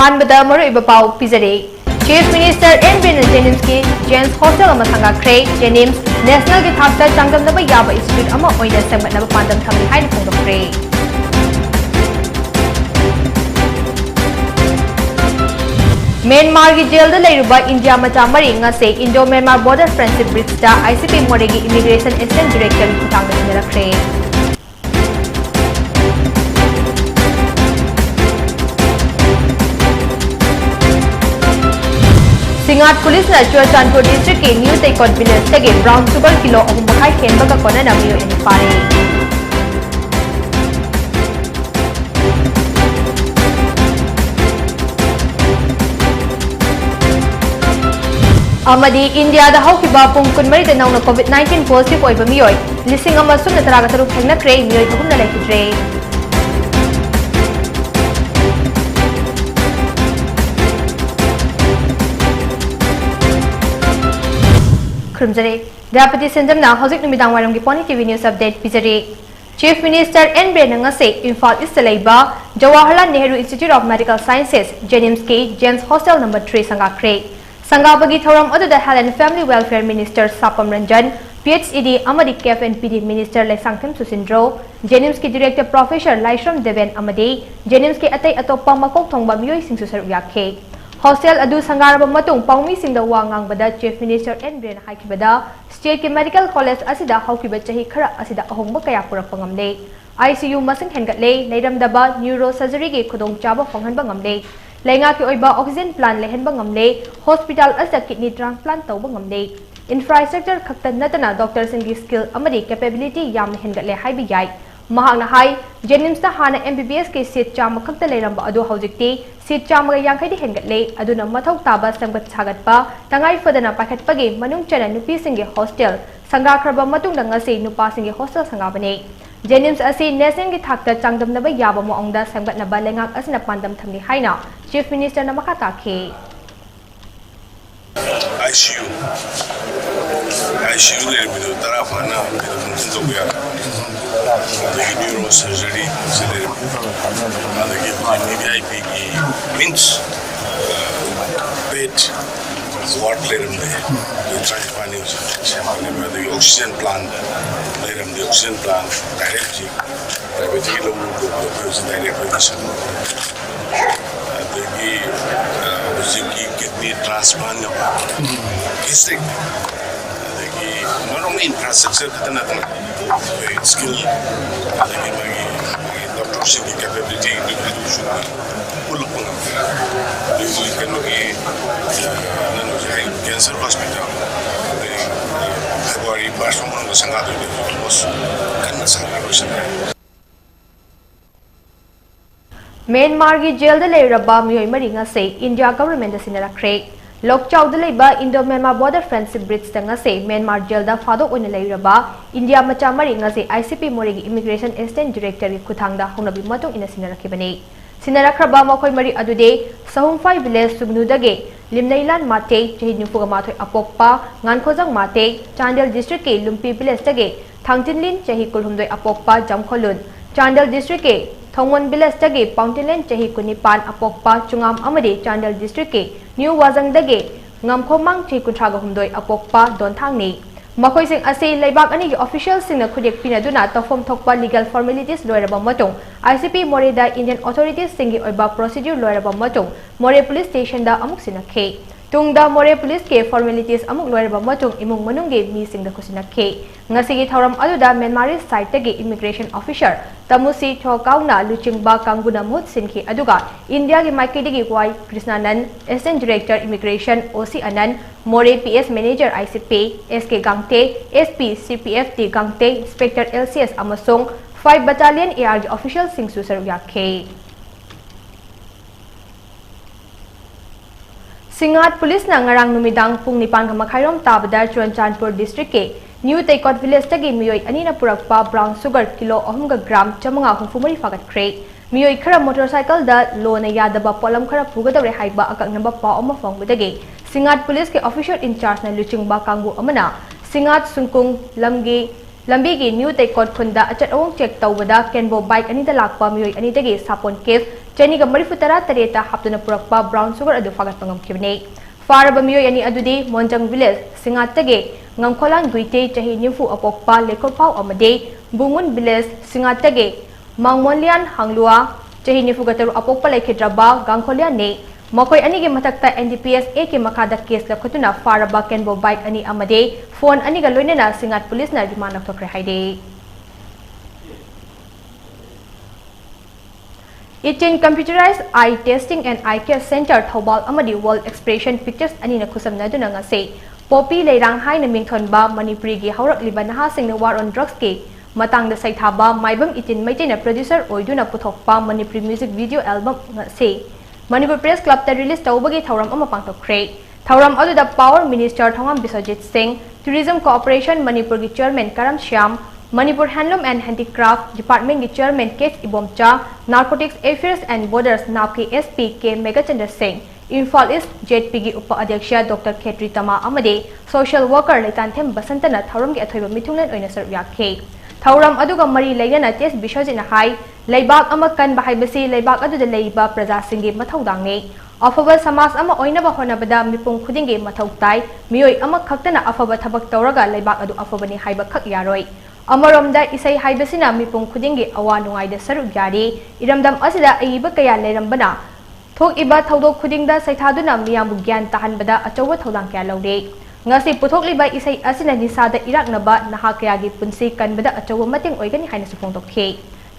अहानबदा मरुइबा पाउ पिजरे chief minister N villain जेनिम्स की James hostel अमा संगाख्रे जेनिम्स नेशनल की थाकता चांगदमनबा याबा इंस्टीट्यूट अमा ओइना सेमगतनबा पांदम थमि हाइना फोंदोक्रे म्यांमार की जेल इंडिया मचा मरी Indo Myanmar border friendship bridge ICP Moreh की इमिग्रेशन असिस्टेंट डायरेक्टर की खुतांग सिंगरख्रे सिंगाट पुलिस चुरचांदपुर डिस्ट्रिक्ट के न्यू तैकोट विलेज तगे ब्राउन शुगर किलो 3.5 हेनबगा कोना मियो एनि पारे इंडिया पुंग कुनमरी नौना कोविड-19 पॉजिटिव होइबा मियोय 1333 थेंगनख्रे मियोय बहुमना लेखिद्रे खुरमजरे दयापति सेंजमना हौजिक नुमिदांग वारम की पोनी टीवी न्यूज अपडेट पिजरे chief minister N Biren ngase Imphal east लेबा Jawaharlal Nehru institute of medical sciences JNIMS के जेम्स हॉस्टल नंबर 3 संगाख्रे संगाबगी थौरम अदुदा health and family welfare minister Sapam Ranjan PHED अमदी CAF and PD minister Leishangthem Susindro JNIMS की डायरेक्टर प्रोफेसर लाइश्रम देवेन अमदी जेनिम्स के अतै अतोप्पा मकोक थोंबा मियोय सिंसु सरुक याखे हॉस्टल अदु संगारब मतुंग पाउमी सिंगदा वा ngangbada chief minister N Biren हाइखिबदा स्टेट के मेडिकल कॉलेज असिदा हौकिबा चही खरा असिदा अहोंबा कया पुरक ngamle ICU masing hengatle leiramdaba neuro surgery के खुदोंग चाबा फोंगहनबा ngamle लेंगा के ओइबा ऑक्सीजन प्लांट लेहनबा ngamle हॉस्पिटल असिदा किडनी ट्रांसप्लांट तौबा ngamle इंफ्रास्ट्रक्चर खक्ता नतना डॉक्टर सिंगी स्किल अमदी कैपेबिलिटी याम हेनगले हाइबि याय महांगना हाई जेनिम्स हाना MBBS के सीट चामा खक्ता लेरंबा अदु हौजिक्ति सीट चामा यांखैदि हेनगले अदुना मथौ ताबा संगत सागतपा तंगाई फदना पाखतपगे मनुंग चना नुपी सिंगे हॉस्टल संगाख्रबा मतुंग ngasi नुपा सिंगे हॉस्टल संगाबने जेनिम्स असी नेशनल की थाकता चांगदमनबा याबा मोंगदा संगतनबा लेंगाक असना पांदम थंगि हाइना चीफ मिनिस्टर न मखा ताखे ICU ले बिदो तरा फाना बिदो गया अदगी न्यूरो सर्जरी सिले अदगी VIP की मींस बेड वार्ड ले रहे हैं ट्रांसप्लांट से अदगी ऑक्सीजन प्लांट ले रहे हैं ऑक्सीजन प्लांट डायरेक्ट प्राइवेट की लोगों को डायरेक्ट पोजीशन अदगी उसी किडनी ट्रांसप्लांट किससे not only infrastructure kitna skill doctor की capability individual pull up करना ये कहनो कि cancer hospital February first month को संगात हुई बस करना संगात म्यांमार की जेल दे लेरबा मियोय मरिंगा से इंडिया गवर्नमेंट सिनरख्रे लोकचाउद लेबा Indo Myanmar border friendship bridge तंगा से म्यांमार जेल दा फादो ओने लेरबा इंडिया मचा मरिंगा से आईसीपी मोरे की इमिग्रेशन असिस्टेंट डायरेक्टर की खुथांगदा होनबी मतों इन सिनरखिबने सिनरखरबा मखोय मरि अदुदे सहुंफाई विलेज सुगनुदगे लिमनैलान माते चही निफुगा माथोय अपोकपा ngankhojang माते चांदेल डिस्ट्रिक्ट के लुम्पी विलेज तगे थांगजिनलिन चही कुलहुमदोय अपोकपा जमखोलुन चांदेल डिस्ट्रिक्ट के थोंगवन विलेज तगे पाउंटेनलैंड चही कुनिपान अपोकपा चुंगाम अमदे चांदेल डिस्ट्रिक्ट के न्यू वाजंग दगे ngamkhomang चही कुंथ्रागा हुमदोय अपोकपा दोनथांगनी मखोय सिंग असे लेबाक अनि ऑफिशियल सिंग खुदेक पिनदुना तफोम थोकपा लीगल फॉर्मेलिटीज लोयरबा मतों आईसीपी मोरेदा इंडियन अथॉरिटीज सिंगी ओइबा प्रोसीड्यूर लोयरबा मतों मोरे पुलिस स्टेशन दा अमुक सिनखे तुंगदा मोरे पुलिस के फॉर्मेलिटीज अमुक लोयरबा मतों इमुंग मनुंगे मी सिंग दा खुसिनखे ngasi thauram aduda Myanmar side tagi immigration officer tamusi thokauna luchingba kanguna mut sinki aduga India gi maikidigi wai Krishnanan assistant director immigration OC Anand More PS manager ICP SK Gangte SP CPFT Gangte inspector LCS amasung 5 battalion ARG official sing susar yakhe Singat police na ngarang numidang pung nipan ka makhairom tabada Chuanchandpur district ke new Taikot village तगी मियोय अनीना पुरकपा brown sugar kilo 9 gram 550 फागतख्रे मियोय खरा motorcycle दा loan यादबा pollen खरा पुगदवरे हाइबा अकंगनबा पाव अमा फोंगबदगे सिंगाट पुलिस के ऑफिसर इंचार्ज ना लुचिंगबा कांगु अमना सिंगाट सुंकुंग लमगे lambi gi new taikot khunda achat awong check tawbada kenbo bike ani da lakpa mioi ani dagi sapon case chani ga marifutara tareta haptuna purakpa brown sugar adu fagat pangam kibne faraba mioi ani adudi monjang village singatage ngamkholan guite chahi nimfu apokpa lekopau amade bungun village singatage mangmonlian hanglua chahi nifu gataru apokpa lekhidraba gangkholian ne makoi ani ge matakta NDPS A ke makada case lakhatuna faraba kenbo bike ani amade phone ani ga loinena singat police na remand thokre haide 18 computerized eye testing and eye care center thobal amadi world expression pictures ani na khusamna duna nga se popi leirang hai na mingthonba manipuri gi haurak liba naha singna war on drugs ke matang da saithaba maibam 18 maitena producer oiduna puthokpa manipuri music video album nga se Manipur Press Club ta release tawbagi thauram ama pangthokre thauram aduda Power Minister Thongam Biswajit Singh Tourism Cooperation Manipur gi Chairman Karam Shyam Manipur Handloom and Handicraft Department gi Chairman K Ibomcha Narcotics Affairs and Borders NAPK SP K Megachandra Singh Infal East JP gi Upa Adhyaksha Dr Khetri Tama amade Social Worker Leitanthem Basantana thauram gi athoiba mithunglen oina sarwyakhe thauram aduga mari leina test Biswajit hai Laibak ama kan bahai basi laibak aduda leiba praja singgi mathaudang ne afaba samas ama oina ba hona bada mipung khudinge mathautai mioi ama khaktana afaba thabak tawraga laibak adu afaba ni haiba khak yaroi amaromda isai haibasina mipung khudinge awa nungai da saru yari iramdam asida aiba kaya leirambana thok iba thaudok khudingda saithaduna miyambu gyan tahanbada achawa thaudang kya laude ngasi puthok liba isai asina nisada iraknaba naha kaya gi punsi kanbada achawa mating oigani haina supongtokhe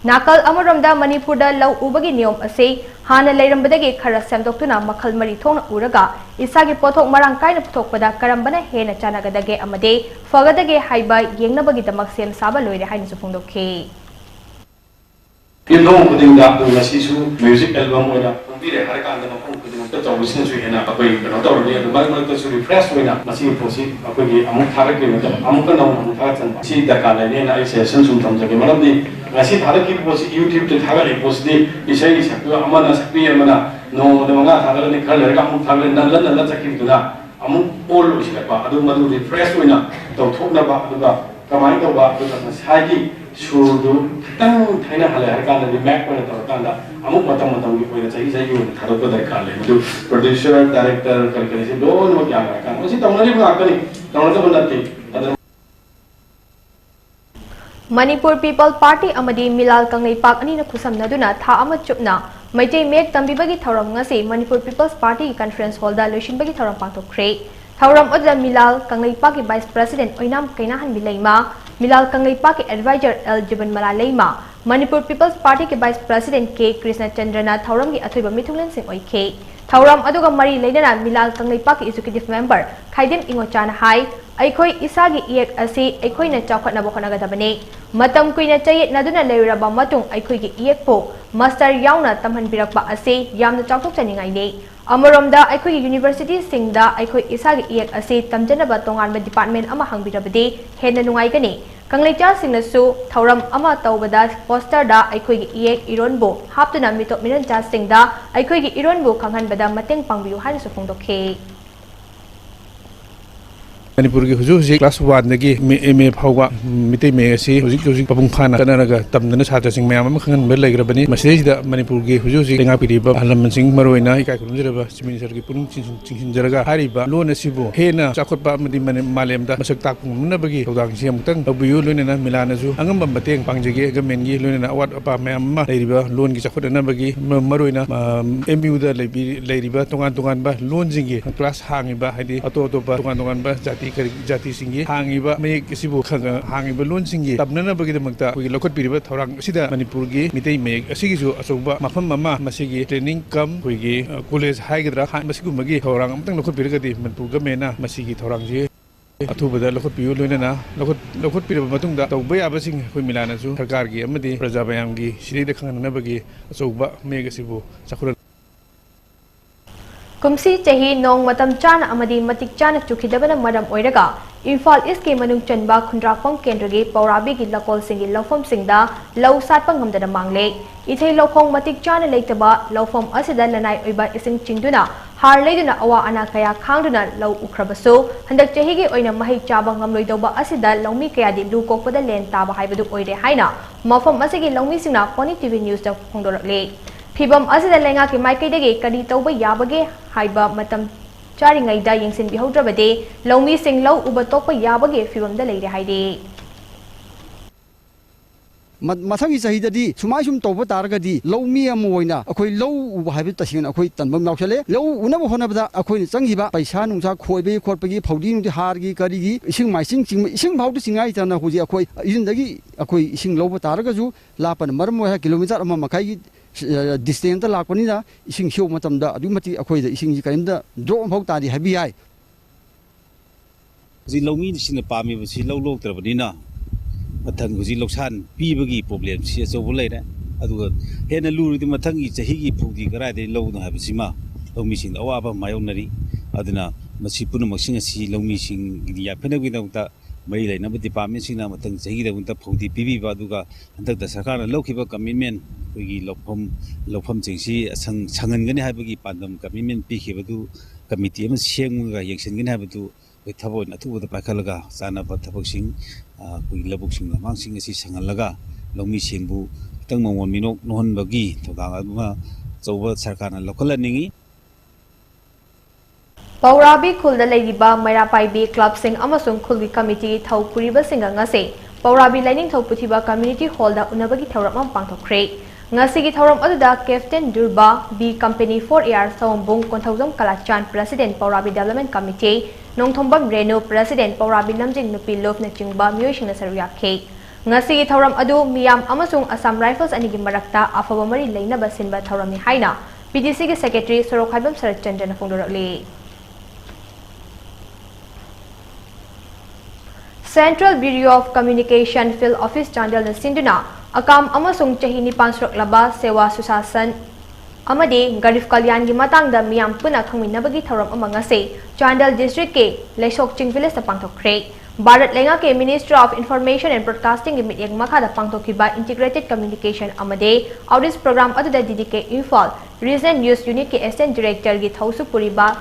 Nakal Amaromda Manipurda Lau Ubagi Niom Ase Hana Lairambadagi Kara Samdoktuna Makal Mari Thong Uraga Isagi Potok Marang Kaina Putokpada Karambana Hena Chanagadage Amade Fagadage Haiba Yengnabagi Damak Sem Saba Loide Hain Supongdoke Indong Kuding Dapu Nasisu music album oina Pumire Harakan the Mapung Kuding the Tawusin Suina Apai Notori and Marmata to refresh Wina Masi Posi Apagi Amuk Haraki Amukano Amukatan Si Dakana Nena I say Sensum from the Gamaradi Nasi Haraki was YouTube to Haraki was the Isai Amana Sapi Amana no the Manga Harani Color Amuk Haran Nalan Lazakim to that Amuk all Ushapa Adu Madu refresh Wina don't talk about Kamai about Hagi Shuru Tang Tina Halakana the Mac when Tanda Amuk Matam with a Taroko the Kali producer director calculation don't look young was it only Manipur People Party amadi Milal Kangai Park ani na khusam naduna tha ama chupna Maitei Mek tambibagi thauram ngasi Manipur People's Party Conference Hall da loishinbagi thauram pangthokre thauram odda Milal Kangai Park ki Vice President Oinam Kainahan Bilaima Milal Kangai Park ki Advisor L Jiban Malalaima Manipur People's Party ki Vice President K Krishna Chandrana thauram gi athoiba mithunglen sing oike thauram aduga mari leidana Milal Kangai Park ki Executive Member Khaidim Ingochana hai Aikoi isagi iek asi aikoi na chawkhatna bokhanagadabane matam kuina chayet naduna leiraba matung aikoi gi iek po master yauna tamhanbirakba asi yamna chawthok chaningai ne amaromda aikoi gi university singda aikoi isagi iek asi tamjanaba tonganba department ama hangbirabade henna nungai gani kanglaicha singnasu thauram ama tawbada poster da aikoi gi iek ironbo haptuna mitop mirancha singda aikoi gi ironbo khanghanbada mateng pangbiu haina supongdokhe Manipur ki huju class 1 dagi MA phawwa mitei me asi huju papung phana kanaraga tamdana chhatra sing mayam am khangan mer laigrabani masida Manipur ki huju lenga piriba halam sing maroina ikai kurunjiraba minister ki purung chinjaraga hariba lon asibu hena chakhotpa amadi malemda masak takpungna bagi hodang siam tang abuyu loinena milanazu angamba bateng pangjege government gi loinena awat apa mayam ma leiriba lon gi chakhotna bagi maroina MU da leiriba tongan ba lon jingi class hangiba hadi ato ba tongan ba jati singi hangiba me kisibu hangiba lon singi tabnana bagi damagta wi lokot piriba thorang sida Manipur gi mitei me asigisu asoba mafam mama masigi training kam wi college haigdra khan masigu magi thorang amtang lokot pirigadi Manipur gamena masigi thorang ji athubada lokot piyu loinana lokot piriba matungda tawba yabasing khoi milanasu sarkar gi amadi praja bayam gi sirida khangana bagi asoba me kisibu sakhura Kumsi chahi nong matam chana amadi matik chana chukhidabana maram oiraga Imphal East ki manung chanba khundrapong kendra gi Paurabi gi lakol singi lawfam singda law satpang ngamdana mangle ithei lawkhong matik chana leitaba lawfam asida lanai oiba ising chingduna har leiduna awa ana kaya khangduna law ukrabaso handak chahi gi oina mahi chaba ngamloidoba asida lawmi kaya di lu kokpada len taba haibadu oire haina mafam asigi lawmi singna PONYTV news da phongdorakle Phibam asida lenga ki maikaidagi kadi tawba yabage haiba matam Charingai da yingsin bihaudrabade lawmi sing law uba tokpa yabage phibam da leire haide Masagi sahidadi sumai sum toba targadi lawmi amoina akoi law uba habi tasin akoi tanbam nauchale law unaba honabada akoi changiba paisa nungsa khoibe khotpagi phaudi nudi hargi karigi ising maising ising phaudu singai tana huji akoi indagi akoi ising lawba targaju lapan marmo ha kilometer ama makai distance lakpani da ising show matamda adumati akoi da ising ji kaimda drop phau tadi habi ai ji lawmi sina pami basi law lok trabadina mathang ji loksan pibagi problem si achobu leire aduga hena lurudi mathangi chahigi phugdi karai de lawna habisima lawmi sing awaba mayonari aduna masi punamaksin asi lawmi sing ya phenagi dawta mai leina budi pami singna mathang chahi dawta phugdi pibi ba aduga handak da sarkar lokhiba commitment koigi lofam chingsi sangan gani habagi pandam commitment pi khibadu committee am sengga yection gani habadu koi thabo na thu da pakhalaga sana ba thabok sing koi labuk sing lamang sing asi sangalaga lawmi singbu tang mongon minok nohon bagi thogang aduma chauba sarkar na lokalaningi Paurabi khulda leiba Mairapaibi club sing amasung khulgi committee thau puriba singa ngase Paurabi lining thau puthiba community hall da unabagi thauram pangthokre Ngasigi thoram aduda Captain Durba B Company 4AR Sombung Konthaujam Kalachan President Paurabi Development Committee Nongthombam Renu President Paurabi Lamjing Nupi Lop na chingba miyosing na saruyakhe Ngasigi thoram adu miyam amasung Assam Rifles anigi marakta afaba mari leinaba sinba thorami haina PDC gi Secretary Sorokhaibam Sarachandra na phongdorakle Central Bureau of Communication Field Office Chandel na sinduna akam amasung chahi nipan suraklaba sewa susasan amadi garif kalyan gi matang da miyam puna khangminabagi thoram amanga se Chandel district ke Lesok Ching village ta pangthokre Bharat lenga ke Ministry of Information and Broadcasting gi mityang makha da pangthokhiba integrated communication amade outreach program adu da DDK Imphal Region News Unit ke Assistant Director gi Thausu Puriba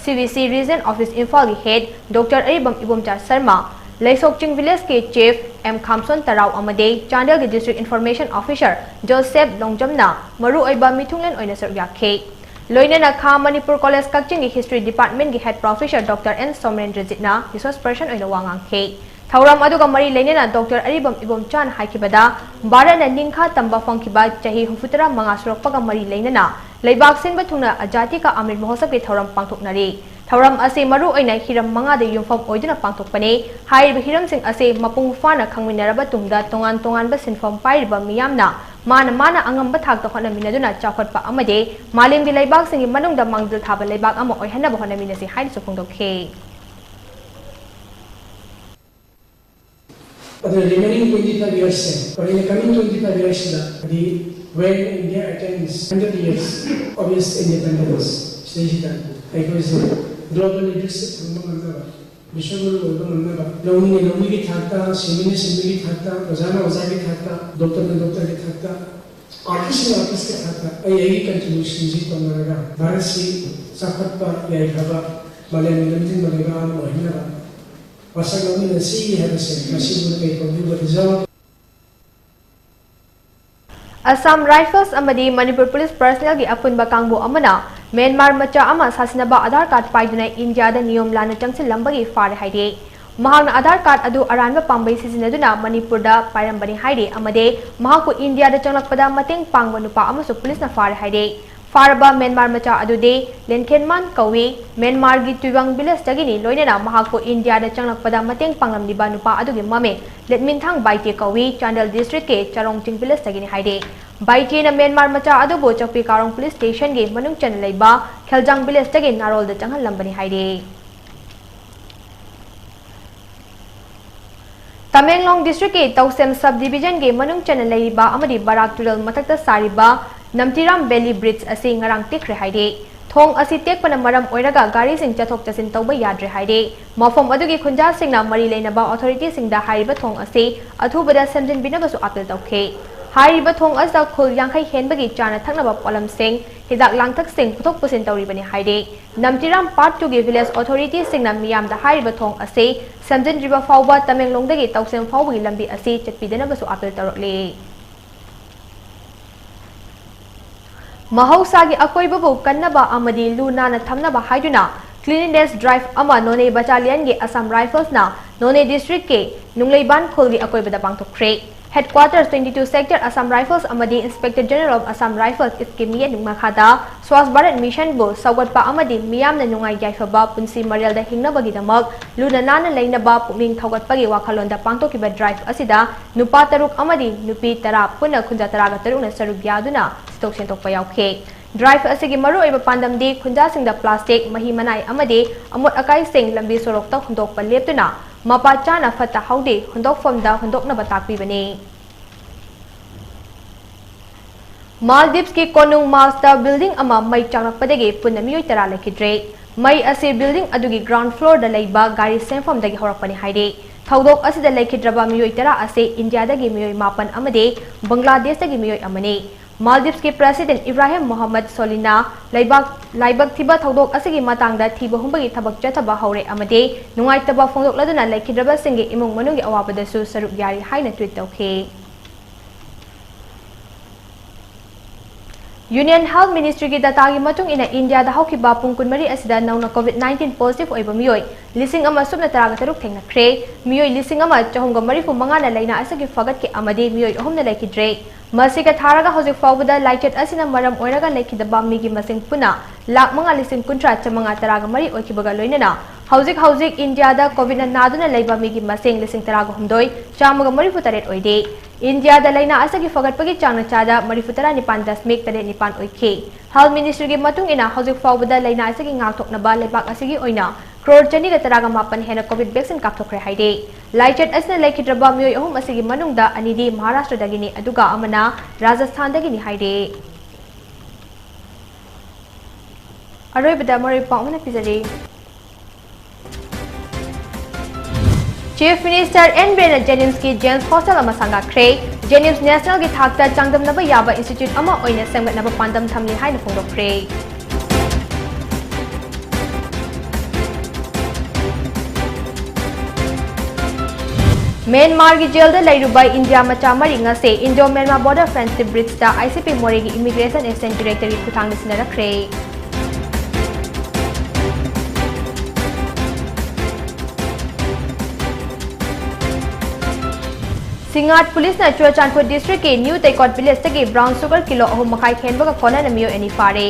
CVC Region Office Imphal gi Head Dr. Aribam Ibomcha Sharma Lesok Ching village ke Chief M Khamson Tarau amade Chandel gi District Information Officer Joseph Longjamna maru oiba mithunglen oina saryakhe loinana Kha Manipur College Kakching gi History Department gi Head Professor Dr. N Somrendra Jitna resource person oina wangangkhe thauram aduga mari leinana Dr. Aribam Ibomchan haikibada barana ningkha tamba fangkiba chahi 63 surokpaga mari leinana leibak sinba thungna ajati ka amrit mahosab gi thauram pangthoknari Thauram ase maru oina hiram manga de yumfam oiduna pangthokpane hairiba hiram sing ase mapung fana khangminaraba tungda tongan ba sinfam pairiba miyamna mana angamba thakta hona minaduna chawkhatpa amade malemgi leibak singi manungda mangdil thaba leibak ama oihana ba hona minasi hairi sopongdokhe But the remaining 25 years, or in the coming 25 years, when India attains 100 years of its independence, because global leadership from Manaba, Bishop Manaba, Lomi Thata, Simini Thata, Ozana Ozaki Thata, Doctor Thata, artist Thata, a contribution from Maraga, Barasi, Sakapa, Yaikaba, Malayam Malaga, Mohinaba. Wasagami na si Harrison, Masibu kay Pagduba Rizal. Assam Rifles amadi Manipur Police personnel gi apunba kangbo amana Myanmar macha ama sasinaba Aadhaar card paiduna India da niyom lana changsil lambagi fare haide mahakna Aadhaar card adu aranba pambai sisinaduna Manipur da pairambani haide amade mahakku India da changlakpada mateng pangba nupa amasu police na fare haide Farba Myanmar macha adude Lenkhenman kawi Myanmar gi Tuiwang village dagini loinana mahakko India da changlakpada mateng panglamliba nupa adugi mame Letminthang Baite kawi Chandel district ke Charongching village dagini haide Baite na Myanmar macha adubo Chakpi Karong police station ge manung chan leiba Kheljang village dagi narol da changhal lambani haide Tamenglong district ke Tausem subdivision ge manung chan leiba amadi Barak Tural mathakta sariba Namtiram Valley Bridge ase ngarang tikre haide thong asi tekpana maram oiraga gari sing chathok chasin tawba yadre haide mafom adugi khunja singna mari leinaba authority singda hariba thong asi athubada semjin binabasu appeal tawkhe hariba thong asa khul yankhai henbagi chana thaknaba polam sing hidak langthak sing puthok pusin tawribani haide namtiram part 2 gi village authority singna miyam da hariba thong asi semjin riba fawba tamenglongdagi tawsem fawbagi lambi asi chatpidanabasu appeal tawrokle Mahausagi akoibabu kannaba amadi luna na thamnaba haiduna cleanliness drive ama none battalion ge Assam Rifles na none district ke nungleiban khulgi akoibada pangthokre headquarters 22 sector Assam Rifles amadi Inspector General of Assam Rifles iskemiye nungmakhada Swas Bharat mission bu sawgatpa amadi miyamna nungai yaifaba punsi marial da hingnabagi damak luna nana leinaba puming thawgatpagi wakhalonda pangtokiba drive asida nupa taruk amadi nupi tara puna khunja taraga tarukna saruk yaduna stok sentokpa yaukhe drive asigi maru oiba pandamdi khunja singda plastic mahi manai amadi amot akai sing lambi sorokta hundokpa leptuna mapa chana phata haude hundokfamda hundoknaba takpibani Maldives ki konung master building ama mai changrakpadagi punna miyoi tara lekhidre mai ase building adugi ground floor da leiba gari senfam dagi horakpani haide thaudok asida lekhidraba miyoi tara ase India dagi miyoi mapan amade Bangladesh dagi miyoi amane Maldives ki president Ibrahim Mohammed Solina laibak thiba thaudok asigi matangda thiba humbagi thabak chathaba haure amade nungai taba phongdok laduna lekhidraba singi imung manungi awabadasu saruk yari haina tweet tawkhe Union Health Ministry ki data gi matung ina India da haukiba pungkunmari asida nauna COVID-19 positive oiba miyoi lising ama subna taraga taruk thengna kre miyoi lising ama chahumga marifu mangana laina asagi fagat ki amade miyoi ahumna laikidre masika tharaga hojik fawbada lighted asina maram oiraga laikidaba migi masing puna lak manga lising kuntra chamanga taraga mari oikibaga loinana hojik India da COVID na naduna laiba migi masing lising taraga humdoi chamaga marifu taret oide India da laina asagi fagatpagi changna chada marifutara nipan dasmik tare nipan oike Health Ministry gi matung ina hojik fawbada laina asagi ngakthoknaba lebak asigi oina crore chani ga taraga mapan hena COVID vaccine kapthokre haide lighted asna laikhidraba miyoi ahum asigi manungda anidi Maharashtra dagini aduga amana Rajasthan dagini haide aroibada mari pauna pizari Chief Minister N. Brenda Jennings ki James Hostel ama sanga kre Jennings National ki thakta changdam naba yaba institute ama oina semgat naba pandam thamli haina phongdok kre Myanmar ki jail da lairubai India macha mari ngase Indo-Myanmar border friendship bridge da ICP Mori ki Immigration Exchange Directorate kuthang nisina rakre Singat Police na Churachandpur District ke New Taikot Village tagi brown sugar kilo ahum makai khenbaga kona na miyo ani fare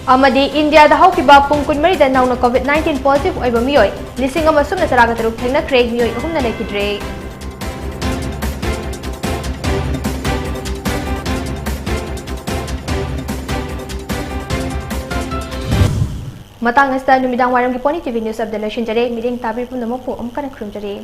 amadi India da haukiba pungkunmari da nauna COVID-19 positive oiba miyoi lising ama sumna taraga taruk thengna kre miyoi ahum na lekidre Matang asta numidang waram ki PONYTV News of the Nation jare meeting tabir pun namo pu amkana khrum jare